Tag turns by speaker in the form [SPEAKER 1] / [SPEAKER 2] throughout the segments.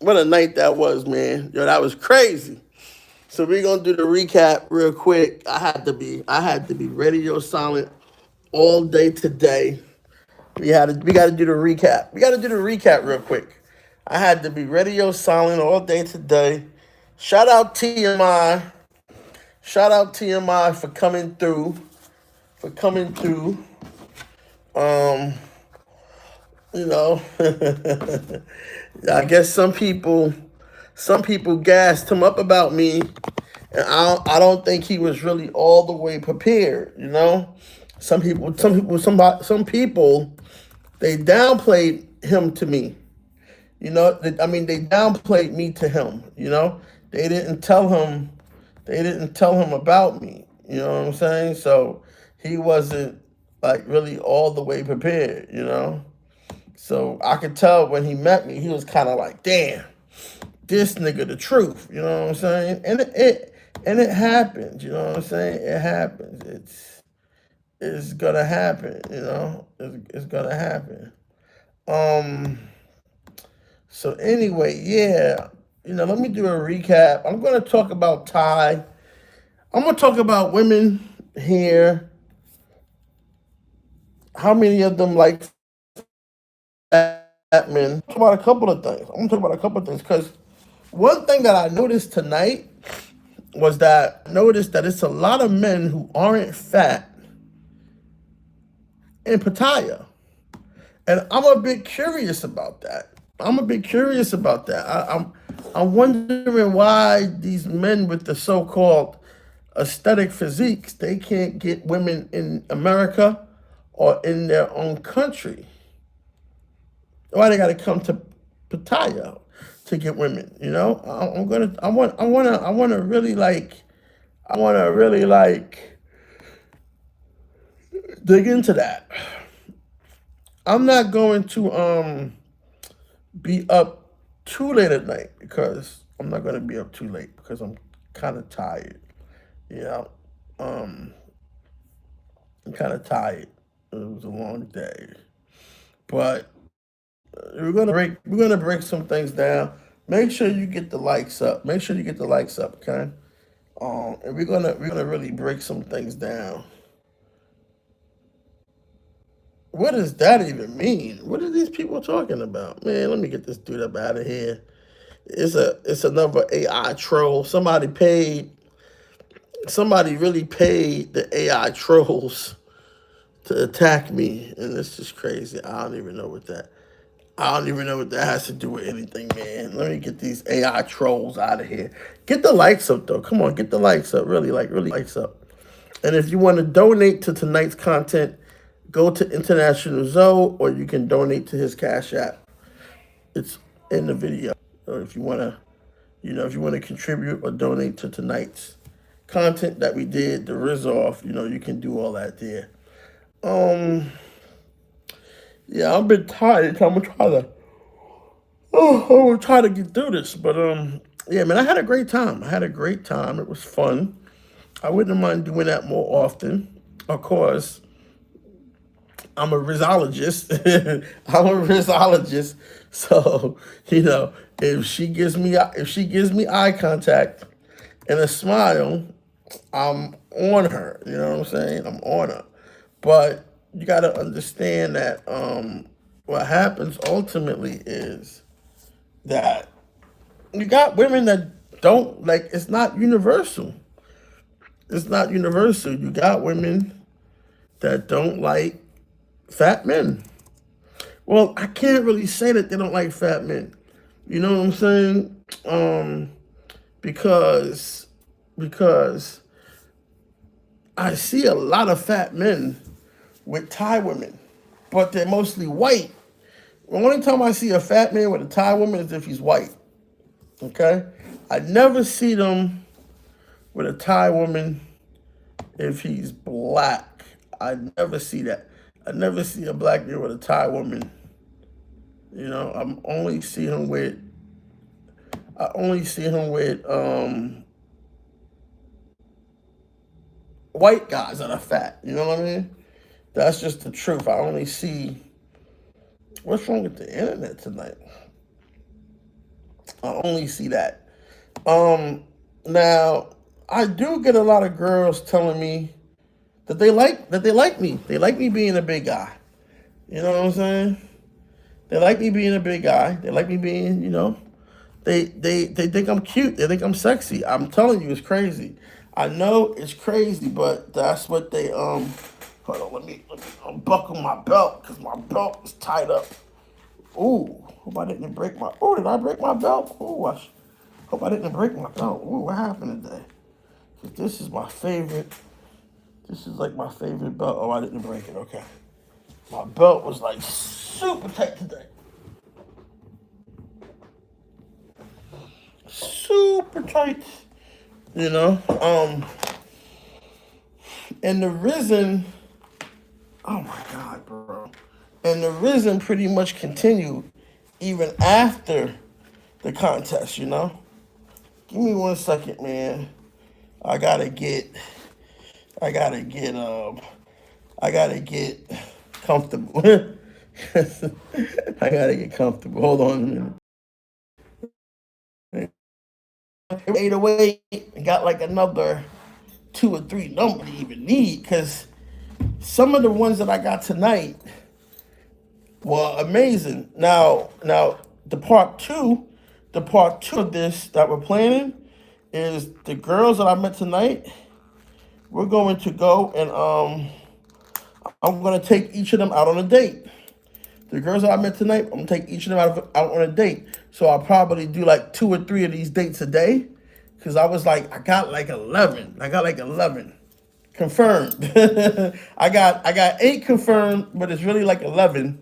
[SPEAKER 1] what a night that was, man. Yo, that was crazy. So we're gonna do the recap real quick. I had to be radio silent all day today. We gotta do the recap. We gotta do the recap real quick. I had to be radio silent all day today. Shout out TMI. Shout out TMI for coming through. For coming through. Um, you know, I guess some people gassed him up about me, and I don't think he was really all the way prepared. Some people, they downplayed him to me. They downplayed me to him. They didn't tell him, they didn't tell him about me. You know what I'm saying? So he wasn't like really all the way prepared. So I could tell when he met me, he was kind of like, damn, this nigga the truth. You know what I'm saying? And it happens. You know what I'm saying? It happens. It's gonna happen. It's gonna happen. Um. So anyway, yeah. Let me do a recap. I'm gonna talk about Thai. I'm gonna talk about women here. How many of them like fat men? Talk about a couple of things. I'm gonna talk about a couple of things because one thing that I noticed tonight was that noticed that it's a lot of men who aren't fat in Pattaya. And I'm a bit curious about that. I'm wondering why these men with the so-called aesthetic physiques, they can't get women in America or in their own country. Why they got to come to Pattaya to get women? I want to really dig into that. I'm not going to be up too late at night because I'm not going to be up too late because I'm kind of tired. Yeah, um, I'm kind of tired. It was a long day, but we're gonna break some things down. Make sure you get the likes up. Make sure you get the likes up, okay? And we're gonna really break some things down. What does that even mean? What are these people talking about? Man, let me get this dude up out of here. It's another AI troll. Somebody really paid the AI trolls to attack me, and this is crazy. I don't even know what that has to do with anything, man. Let me get these AI trolls out of here. Get the likes up though. Come on, get the likes up. Really likes up. And if you want to donate to tonight's content, go to International Zoe, or you can donate to his Cash App. It's in the video. So if you want to contribute or donate to tonight's content that we did, the Riz off, you can do all that there. Um, yeah, I'm a bit tired. I'm gonna try to get through this. But yeah, man, I had a great time. It was fun. I wouldn't mind doing that more often. Of course, I'm a risologist. I'm a risologist. So if she gives me eye contact and a smile, I'm on her. You know what I'm saying? I'm on her. But you got to understand that what happens ultimately is that you got women that don't like. It's not universal. It's not universal. You got women that don't like fat men. Well, I can't really say that they don't like fat men. You know what I'm saying? Because because I see a lot of fat men with Thai women, but they're mostly white. The only time I see a fat man with a Thai woman is if he's white. Okay? I never see them with a Thai woman if he's black. I never see that. I never see a black man with a Thai woman. I'm only see him with I only see him with white guys that are fat. You know what I mean? That's just the truth. I only see what's wrong with the internet tonight. I only see that. Now I do get a lot of girls telling me that they like me. They like me being a big guy. You know what I'm saying? They like me being a big guy. They like me being, they think I'm cute. They think I'm sexy. I'm telling you, it's crazy. I know it's crazy, but that's what they hold on, let me unbuckle my belt because my belt is tied up. Ooh, hope I didn't break my. Oh, did I break my belt? Ooh, hope I didn't break my belt. Ooh, what happened today? 'Cause this is my favorite. This is like my favorite belt. Oh, I didn't break it. Okay, my belt was like super tight today. Super tight. You know, and the reason. Oh my God, bro. And the rhythm pretty much continued even after the contest, you know? Give me 1 second, man. I gotta get I gotta get I gotta get comfortable. I gotta get comfortable. Hold on a minute. 808 got like another 2 or 3 nobody even need because some of the ones that I got tonight were amazing. Now the part two of this that we're planning is the girls that I met tonight. We're going to go and I'm gonna take each of them out on a date. The girls that I met tonight, I'm gonna take each of them out on a date. So I'll probably do like 2 or 3 of these dates a day. Cause I was like, I got like 11. I got like 11 confirmed. I got 8 confirmed, but it's really like 11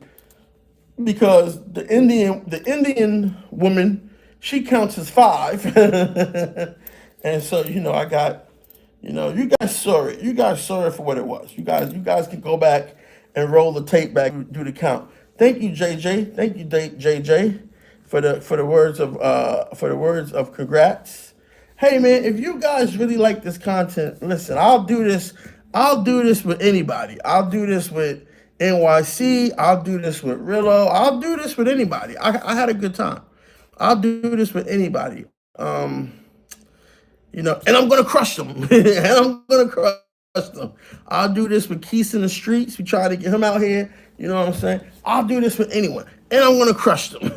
[SPEAKER 1] because the Indian woman, she counts as 5. And so, I got, you guys saw it. You guys saw it for what it was. You guys can go back and roll the tape back, do the count. Thank you, JJ. Thank you, JJ, for the words of congrats. Hey man, if you guys really like this content, listen, I'll do this. I'll do this with anybody. I'll do this with NYC. I'll do this with Rillo. I'll do this with anybody. I had a good time. I'll do this with anybody. Um, and I'm gonna crush them. And I'm gonna crush them. I'll do this with Keith in the streets. We try to get him out here. You know what I'm saying? I'll do this with anyone, and I'm gonna crush them.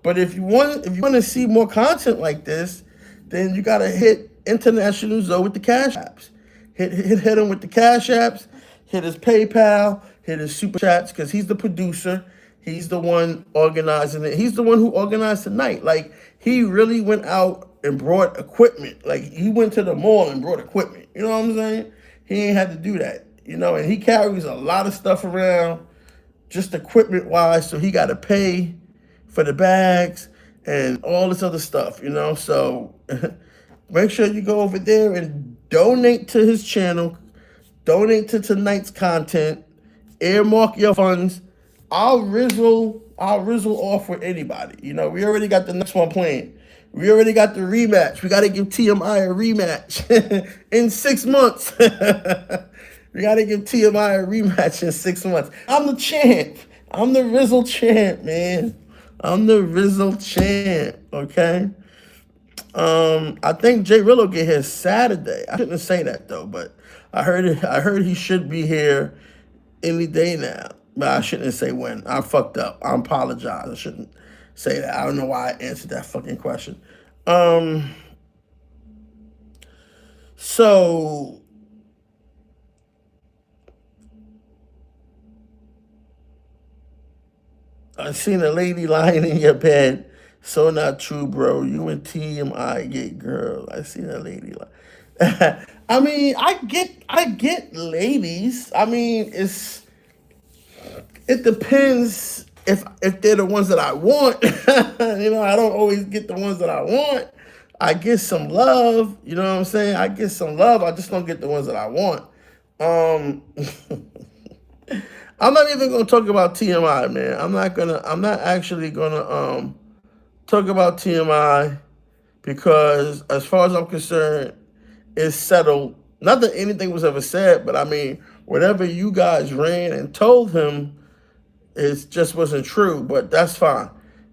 [SPEAKER 1] But if you want to see more content like this, then you gotta hit International Zoe with the cash apps. Hit him with the cash apps. Hit his PayPal. Hit his super chats because he's the producer. He's the one organizing it. He's the one who organized tonight. Like, he really went out and brought equipment. Like, he went to the mall and brought equipment. You know what I'm saying? He ain't had to do that. And he carries a lot of stuff around, just equipment-wise, so he got to pay for the bags and all this other stuff, So make sure you go over there and donate to his channel, donate to tonight's content, earmark your funds. I'll rizzle off with anybody. We already got the next one playing. We already got the rematch. We got to give TMI a rematch in 6 months. We got to give TMI a rematch in 6 months. I'm the champ. I'm the Rizzle champ, man. I'm the Rizzle champ, okay? I think Jay Rillo get here Saturday. I shouldn't say that though, but I heard he should be here any day now. But I shouldn't say when. I fucked up. I apologize. I shouldn't say that. I don't know why I answered that fucking question. So I seen a lady lying in your bed. So not true, bro. You and TMI get girl. I seen a lady lie. I mean, I get ladies. I mean, it depends if they're the ones that I want. I don't always get the ones that I want. I get some love. You know what I'm saying? I get some love. I just don't get the ones that I want. Um, I'm not even gonna talk about TMI, man. I'm not actually gonna talk about TMI because as far as I'm concerned, it's settled. Not that anything was ever said, but I mean, whatever you guys ran and told him, it just wasn't true. But that's fine.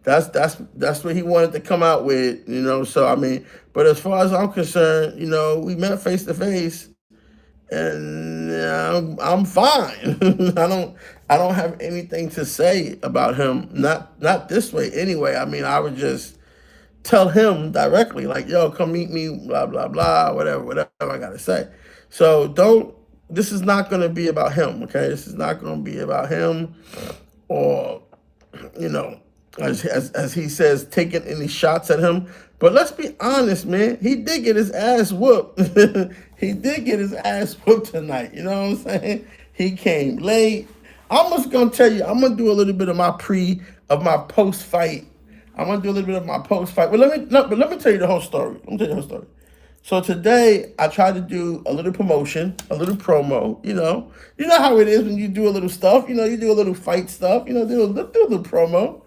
[SPEAKER 1] That's what he wanted to come out with, you know. So I mean, but as far as I'm concerned, you know, we met face to face, and I'm fine. I don't have anything to say about him. Not this way anyway. I mean, I would just tell him directly, like, yo, come meet me, blah blah blah, whatever I gotta say. So don't. This is not going to be about him, okay? This is not going to be about him, or, you know, as he says, taking any shots at him. But let's be honest, man. He did get his ass whooped. He did get his ass whooped tonight. You know what I'm saying? He came late. I'm just gonna tell you. I'm gonna do a little bit of my post fight. I'm gonna do a little bit of my post fight. But let me tell you the whole story. Let me tell you the whole story. So today I tried to do a little promotion, a little promo. You know how it is when you do a little stuff. You know, you do a little fight stuff. You know, do a little promo.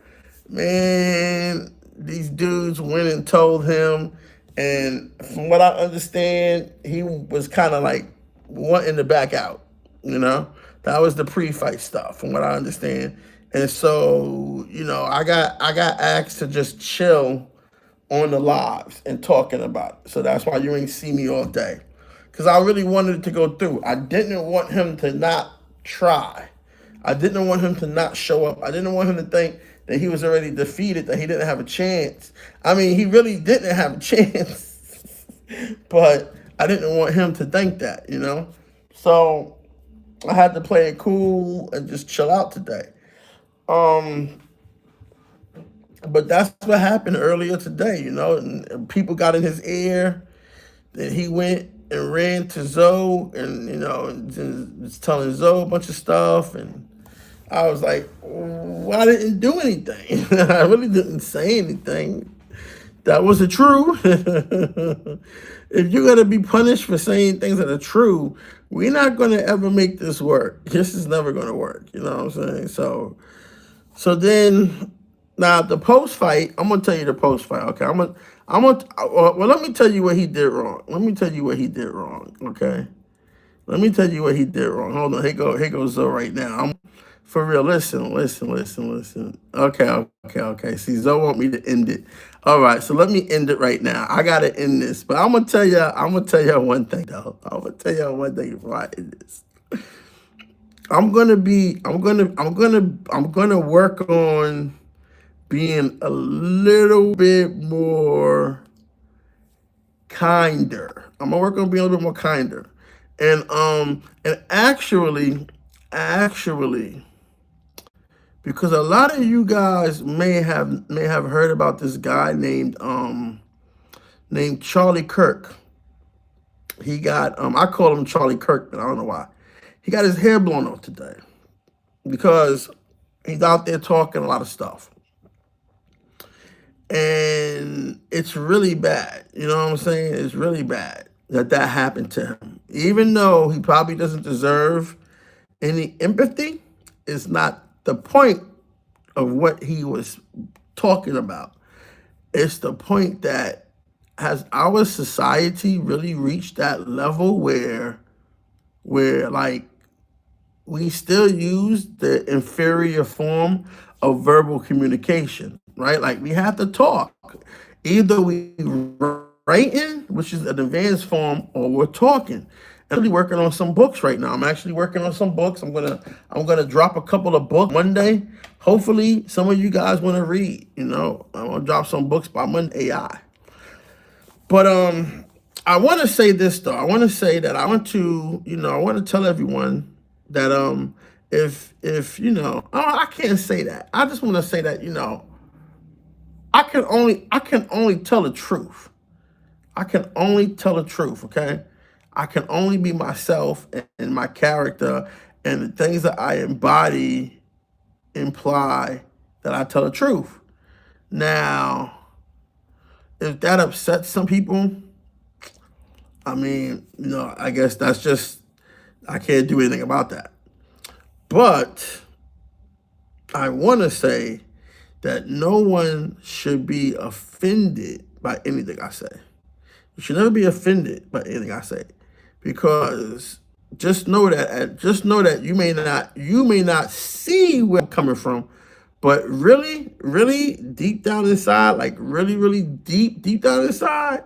[SPEAKER 1] Man, these dudes went and told him, and from what I understand, he was kind of like wanting to back out. You know, that was the pre-fight stuff, from what I understand. And so, you know, I got asked to just chill on the lives and talking about it. So that's why you ain't see me all day. Because I really wanted it to go through. I didn't want him to not try. I didn't want him to not show up. I didn't want him to think that he was already defeated, that he didn't have a chance. I mean, he really didn't have a chance. But I didn't want him to think that, you know? So I had to play it cool and just chill out today. But that's what happened earlier today, you know, and people got in his ear. Then he went and ran to Zoe, and you know, and was telling Zoe a bunch of stuff, and I was like, well, I didn't do anything. I really didn't say anything. That wasn't true. If you're gonna be punished for saying things that are true, we're not gonna ever make this work. This is never gonna work. You know what I'm saying? So then. Now the post fight, I'm gonna tell you the post fight. Okay, well, let me tell you what he did wrong. Let me tell you what he did wrong. Okay, let me tell you what he did wrong. Hold on, here goes Zoe right now. For real. Listen. Okay. See, Zoe want me to end it. All right, so let me end it right now. I gotta end this, but I'm gonna tell you one thing though. I'm gonna tell you one thing before I end this. I'm gonna work on being a little bit more kinder. I'm gonna work on being a little bit more kinder. And actually, because a lot of you guys may have heard about this guy named Charlie Kirk. He got I call him Charlie Kirk, but I don't know why. He got his hair blown off today because he's out there talking a lot of stuff. And it's really bad. You know what I'm saying? It's really bad that happened to him. Even though he probably doesn't deserve any empathy, it's not the point of what he was talking about. It's the point that has our society really reached that level where like we still use the inferior form of verbal communication, right? Like we have to talk. Either we writing, which is an advanced form, or we're talking. I'm really working on some books right now. I'm actually working on some books. I'm gonna drop a couple of books Monday. Hopefully, some of you guys want to read. You know, I'm gonna drop some books by Monday AI. But I want to say this though. I want to say that I want to tell everyone that if you know, I can't say that. I just want to say that, you know, I can only tell the truth. I can only tell the truth, okay? I can only be myself, and my character and the things that I embody imply that I tell the truth. Now, if that upsets some people, I mean, you know, I guess that's just, I can't do anything about that. But I want to say that no one should be offended by anything I say. You should never be offended by anything I say, because just know that you may not see where I'm coming from, But really, really deep down inside, like really, really deep down inside,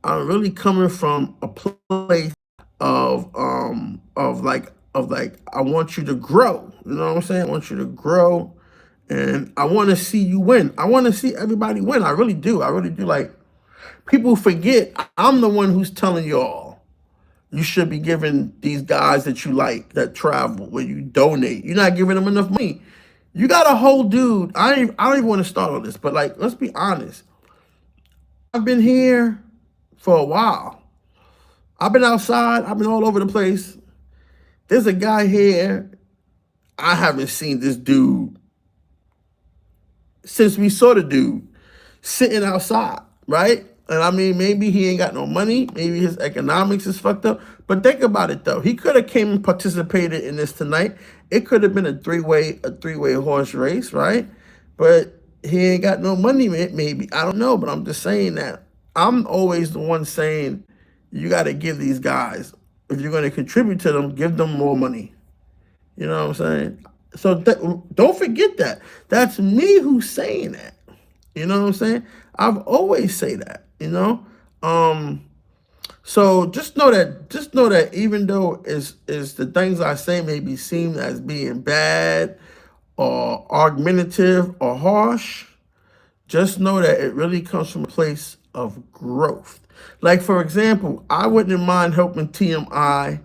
[SPEAKER 1] I'm really coming from a place of like I want you to grow. You know what I'm saying? I want you to grow, and I want to see you win. I want to see everybody win. I really do. I really do. Like, people forget I'm the one who's telling y'all you should be giving these guys that you like that travel where you donate. You're not giving them enough money. You got a whole dude. I don't even want to start on this, but like, let's be honest. I've been here for a while. I've been outside. I've been all over the place. There's a guy here. I haven't seen this dude since we saw the dude sitting outside, right? And I mean, maybe he ain't got no money. Maybe his economics is fucked up. But think about it though. He could have came and participated in this tonight. It could have been a three-way horse race, right? But he ain't got no money, maybe. I don't know, but I'm just saying that. I'm always the one saying you got to give these guys, if you're going to contribute to them, give them more money. You know what I'm saying? So don't forget that. That's me who's saying that. You know what I'm saying? I've always say that, you know? So just know that even though is the things I say may be seen as being bad or argumentative or harsh, just know that it really comes from a place of growth. Like, for example, I wouldn't mind helping TMI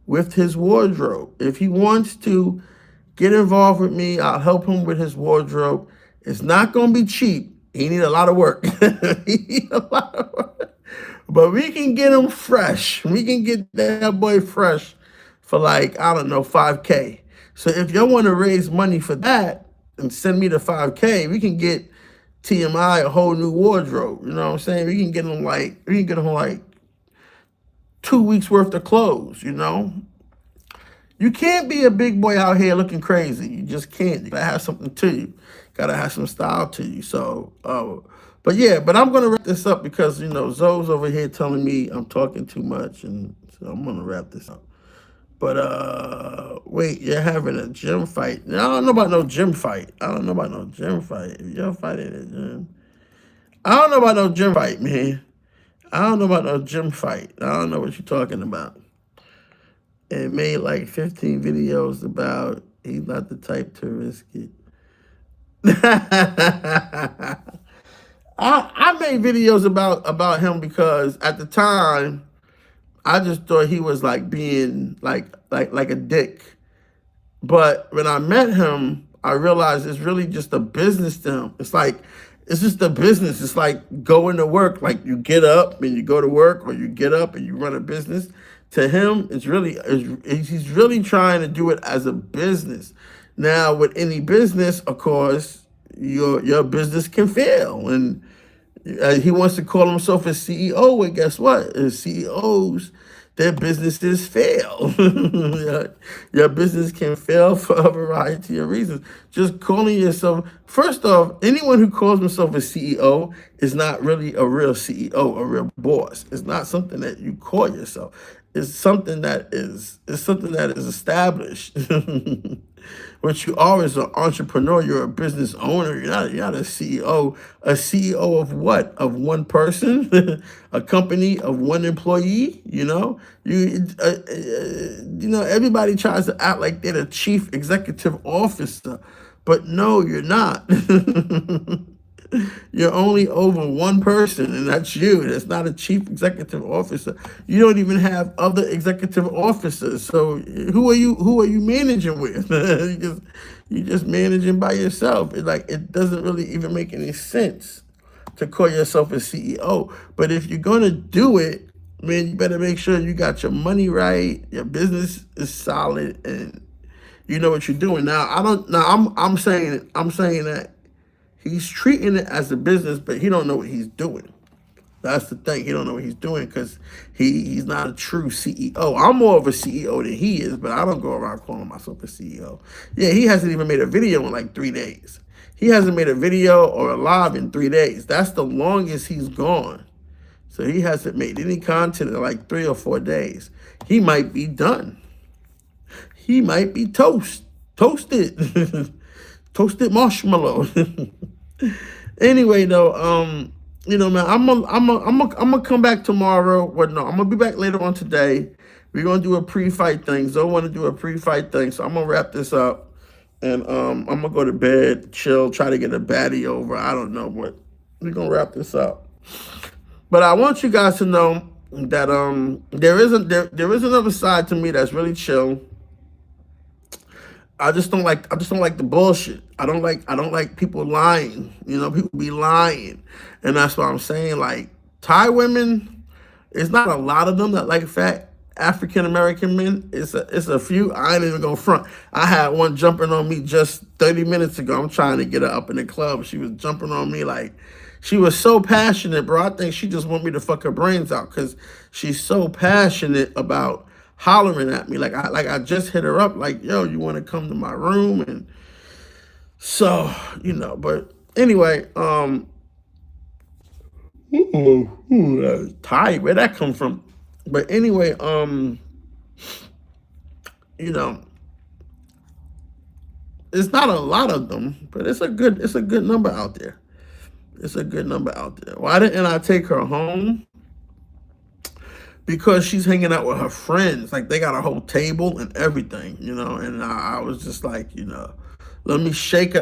[SPEAKER 1] with his wardrobe. If he wants to get involved with me, I'll help him with his wardrobe. It's not going to be cheap. He need a lot of work. He need a lot of work. But we can get him fresh. We can get that boy fresh for like, I don't know, 5K. So if y'all want to raise money for that and send me the 5K, we can get TMI a whole new wardrobe. You know what I'm saying? We can get him like 2 weeks worth of clothes, you know? You can't be a big boy out here looking crazy. You just can't. You gotta have something to you. Gotta have some style to you. So, but I'm gonna wrap this up because, you know, Zoe's over here telling me I'm talking too much, and so I'm gonna wrap this up. But wait, you're having a gym fight. I don't know about no gym fight. I don't know about no gym fight. If you're fighting a gym, I don't know about no gym fight, man. I don't know about no gym fight. I don't know what you're talking about. And made like 15 videos about he's not the type to risk it. I made videos about him because at the time I just thought he was like being like a dick. But when I met him, I realized it's really just a business to him. It's just a business. It's like going to work. Like, you get up and you go to work, or you get up and you run a business. To him, he's really trying to do it as a business. Now, with any business, of course, your business can fail, and he wants to call himself a CEO. And guess what? As CEOs, their businesses fail. Your business can fail for a variety of reasons. Just calling yourself, first off, anyone who calls himself a CEO is not really a real CEO, a real boss. It's not something that you call yourself. It's something that is established. What you are is an entrepreneur. You're a business owner. You're not a CEO. A CEO of what? Of one person, a company of one employee. You know, everybody tries to act like they're the chief executive officer, but no, you're not. You're only over one person, and that's you. That's not a chief executive officer. You don't even have other executive officers. So who are you managing with? you just managing by yourself. It doesn't really even make any sense to call yourself a CEO. But if you're gonna do it, man, you better make sure you got your money right, your business is solid, and you know what you're doing. Now I'm saying that he's treating it as a business, but he don't know what he's doing. That's the thing. He don't know what he's doing because he's not a true CEO. I'm more of a CEO than he is, but I don't go around calling myself a CEO. Yeah, he hasn't even made a video in like 3 days. He hasn't made a video or a live in 3 days. That's the longest he's gone. So he hasn't made any content in like 3 or 4 days. He might be done. He might be toasted. toasted marshmallow. Anyway, though, man, I'm gonna come back tomorrow. Well, no, I'm gonna be back later on today. We're gonna do a pre-fight thing. Zoe want to do a pre-fight thing, so I'm gonna wrap this up, and I'm gonna go to bed, chill, try to get a baddie over. I don't know, but we're gonna wrap this up. But I want you guys to know that there is another side to me that's really chill. I just don't like the bullshit. I don't like people lying. People be lying. And that's what I'm saying. Like, Thai women, it's not a lot of them that like fat African American men. It's a few. I ain't even gonna front. I had one jumping on me just 30 minutes ago. I'm trying to get her up in the club. She was jumping on me like she was so passionate, bro. I think she just want me to fuck her brains out because she's so passionate about hollering at me. Like I just hit her up like, yo, you want to come to my room? And so, but anyway, Thai, where that come from? But anyway, it's not a lot of them, but it's a good number out there. It's a good number out there. Why didn't I take her home? Because she's hanging out with her friends. Like, they got a whole table and everything, and I was just like, let me shake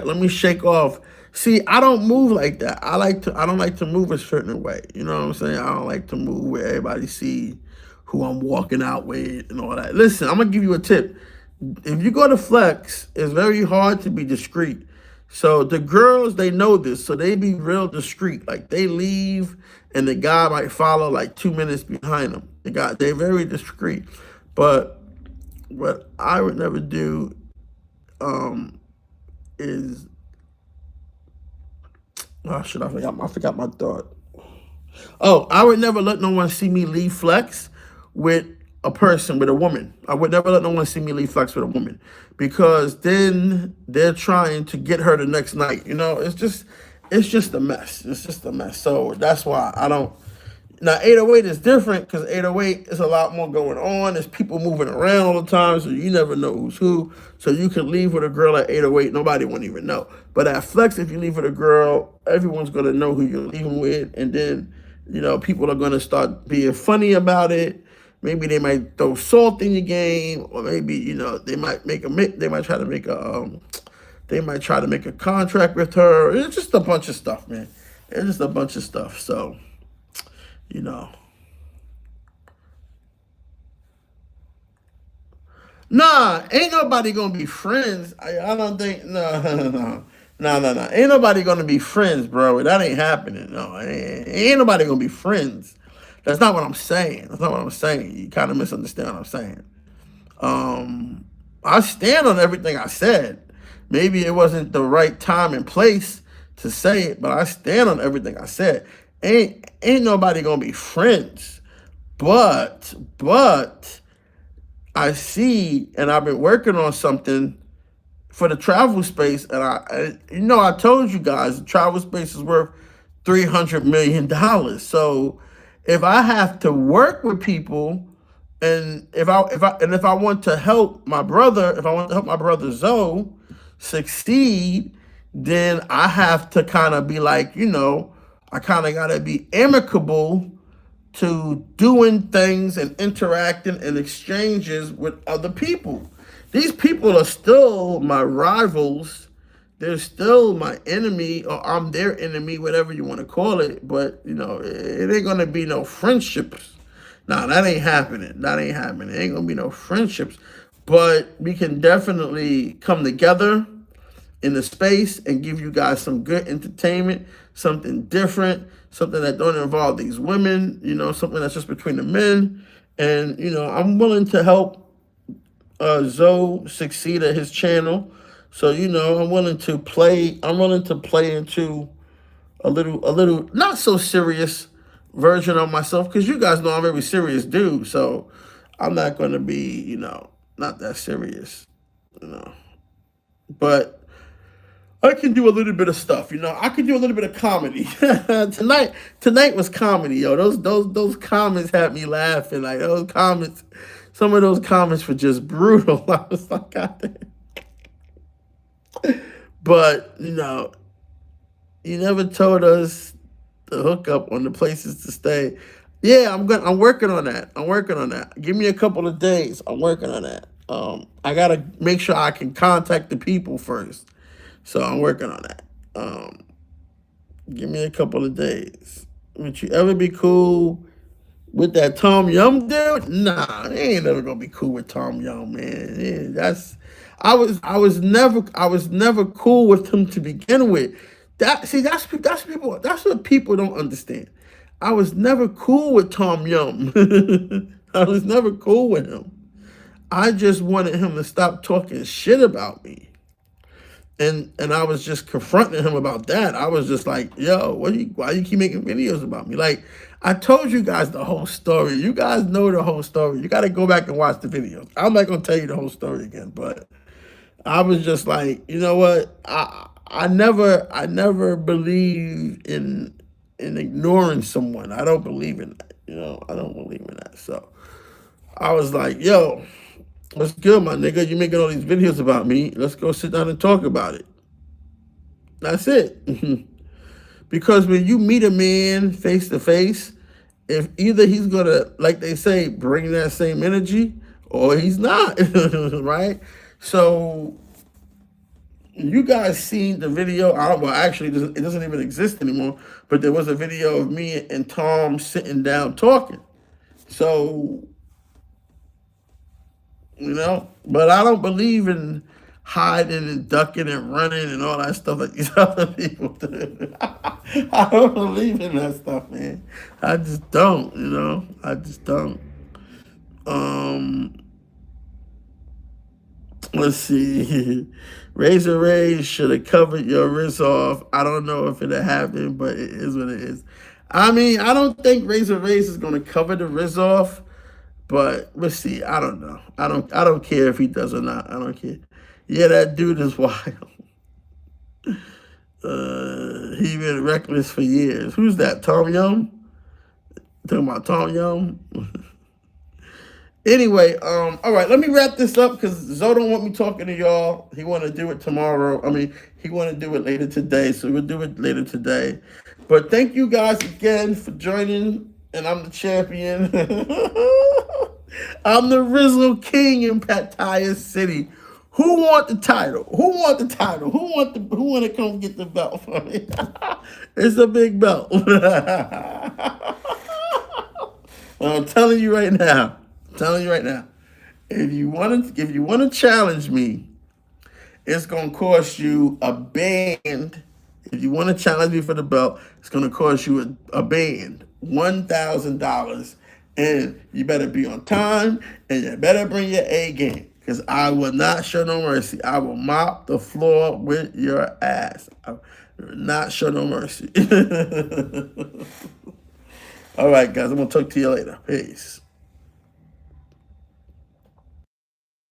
[SPEAKER 1] off. See, I don't move like that. I don't like to move a certain way. You know what I'm saying? I don't like to move where everybody see who I'm walking out with and all that. Listen, I'm gonna give you a tip. If you go to flex, it's very hard to be discreet. So the girls, they know this, so they be real discreet. Like, they leave and the guy might follow like 2 minutes behind them. They're very discreet. But what I would never do is, oh shit, I forgot my thought. Oh, I would never let no one see me leave flex with with a woman. I would never let no one see me leave flex with a woman, because then they're trying to get her the next night. It's just a mess. It's just a mess. So that's why I don't. Now, 808 is different, because 808 is a lot more going on. There's people moving around all the time, so you never know who's who. So you can leave with a girl at 808, nobody won't even know. But at flex, if you leave with a girl, everyone's going to know who you're leaving with, and then people are going to start being funny about it. Maybe they might throw salt in your game, or maybe they might try to make a contract with her. It's just a bunch of stuff, man. It's just a bunch of stuff. So, nah, ain't nobody gonna be friends. I don't think. No. Ain't nobody gonna be friends, bro. That ain't happening. No, ain't nobody gonna be friends. That's not what I'm saying. You kind of misunderstand what I'm saying. I stand on everything I said. Maybe it wasn't the right time and place to say it, but I stand on everything I said. Ain't nobody gonna be friends. But I see, and I've been working on something for the travel space, and I told you guys the travel space is worth $300 million. So if I have to work with people, and if I want to help my brother Zoe succeed, then I have to kind of be like, I kind of gotta be amicable to doing things and interacting and exchanges with other people. These people are still my rivals. They're still my enemy, or I'm their enemy, whatever you want to call it. But, it ain't going to be no friendships. Nah, that ain't happening. It ain't going to be no friendships. But we can definitely come together in the space and give you guys some good entertainment, something different, something that don't involve these women, something that's just between the men. And, I'm willing to help Zoe succeed at his channel. So, I'm willing to play into a little not so serious version of myself, because you guys know I'm a very serious dude. So I'm not gonna be, not that serious, But I can do a little bit of stuff, I can do a little bit of comedy. Tonight was comedy, yo. Those comments had me laughing. Like, some of those comments were just brutal. I was like, God damn. But you never told us the hookup on the places to stay. Yeah, I'm working on that. I'm working on that. Give me a couple of days. I'm working on that. I gotta make sure I can contact the people first. So I'm working on that. Give me a couple of days. Would you ever be cool with that Tom Yum dude? Nah, they ain't never gonna be cool with Tom Yum, man. Yeah, I was never cool with him to begin with. That's what people don't understand. I was never cool with Tom Yum. I was never cool with him. I just wanted him to stop talking shit about me. And I was just confronting him about that. I was just like, yo, why you keep making videos about me? Like, I told you guys the whole story. You guys know the whole story. You got to go back and watch the videos. I'm not gonna tell you the whole story again, but I was just like, you know what? I never believe in ignoring someone. I don't believe in that. I don't believe in that. So I was like, yo, what's good, my nigga? You making all these videos about me. Let's go sit down and talk about it. That's it. Because when you meet a man face to face, if either he's gonna, like they say, bring that same energy, or he's not, right? So you guys seen the video? Well, actually, it doesn't even exist anymore. But there was a video of me and Tom sitting down talking. So but I don't believe in hiding and ducking and running and all that stuff like these other people do. I don't believe in that stuff, man. I just don't. I just don't. Um, let's see. Razor Rays should have covered your wrist off. I don't know if it'll happen, but it is what it is. I mean, I don't think Razor Rays is gonna cover the wrist off. But we'll see. I don't know. I don't care if he does or not. I don't care. Yeah, that dude is wild. He been reckless for years. Who's that? Tom Young? Talking about Tom Young? Anyway, all right, let me wrap this up because Zoe don't want me talking to y'all. He want to do it tomorrow. I mean, he want to do it later today, so we'll do it later today. But thank you guys again for joining, and I'm the champion. I'm the Rizzle King in Pattaya City. Who want the title? Who want the title? Who want to come get the belt for me? It's a big belt. I'm telling you right now. If you want to challenge me, it's gonna cost you a band. If you want to challenge me for the belt, it's gonna cost you a band, $1,000, and you better be on time, and you better bring your A game, because I will not show no mercy. I will mop the floor with your ass. I will not show no mercy. All right, guys, I'm gonna talk to you later. Peace.